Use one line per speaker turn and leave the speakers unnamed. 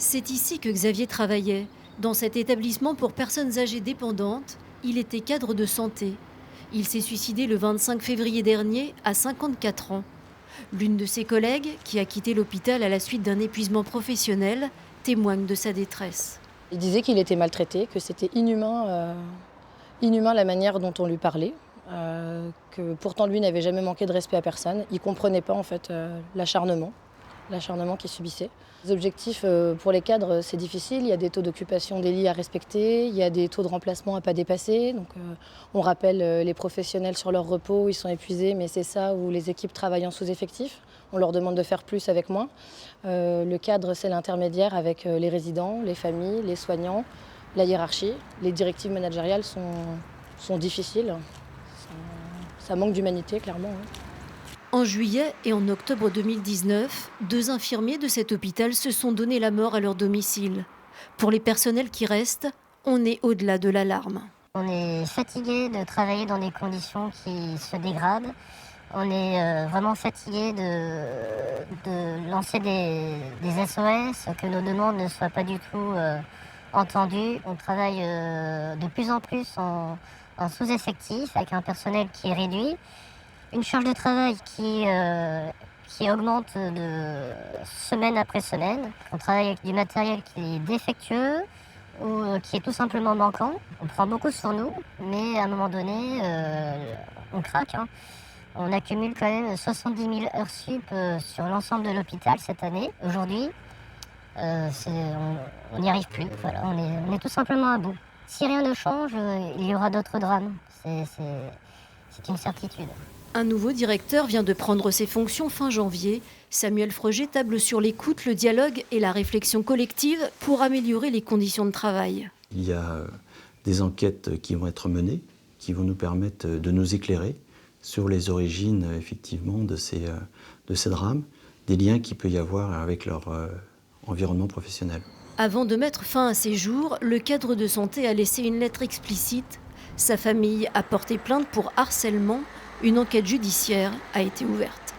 C'est ici que Xavier travaillait. Dans cet établissement pour personnes âgées dépendantes, il était cadre de santé. Il s'est suicidé le 25 février dernier à 54 ans. L'une de ses collègues, qui a quitté l'hôpital à la suite d'un épuisement professionnel, témoigne de sa détresse.
Il disait qu'il était maltraité, que c'était inhumain la manière dont on lui parlait, que pourtant lui n'avait jamais manqué de respect à personne. Il ne comprenait pas en fait l'acharnement qu'il subissait. Les objectifs pour les cadres, c'est difficile. Il y a des taux d'occupation des lits à respecter, il y a des taux de remplacement à pas dépasser. Donc, on rappelle les professionnels sur leur repos, ils sont épuisés, mais c'est ça où les équipes travaillent en sous-effectif. On leur demande de faire plus avec moins. Le cadre, c'est l'intermédiaire avec les résidents, les familles, les soignants, la hiérarchie. Les directives managériales sont difficiles. Ça manque d'humanité, clairement. Hein.
En juillet et en octobre 2019, 2 infirmiers de cet hôpital se sont donné la mort à leur domicile. Pour les personnels qui restent, on est au-delà de l'alarme.
On est fatigué de travailler dans des conditions qui se dégradent. On est vraiment fatigué de lancer des SOS, que nos demandes ne soient pas du tout entendues. On travaille de plus en plus en sous-effectif, avec un personnel qui est réduit. Une charge de travail qui augmente de semaine après semaine. On travaille avec du matériel qui est défectueux ou qui est tout simplement manquant. On prend beaucoup sur nous, mais à un moment donné, on craque. Hein. On accumule quand même 70 000 heures sup sur l'ensemble de l'hôpital cette année. Aujourd'hui, on n'y arrive plus. Voilà, on est tout simplement à bout. Si rien ne change, il y aura d'autres drames. C'est une certitude.
Un nouveau directeur vient de prendre ses fonctions fin janvier. Samuel Froger table sur l'écoute, le dialogue et la réflexion collective pour améliorer les conditions de travail.
Il y a des enquêtes qui vont être menées, qui vont nous permettre de nous éclairer sur les origines effectivement de ces drames, des liens qu'il peut y avoir avec leur environnement professionnel.
Avant de mettre fin à ses jours, le cadre de santé a laissé une lettre explicite. Sa famille a porté plainte pour harcèlement. Une enquête judiciaire a été ouverte.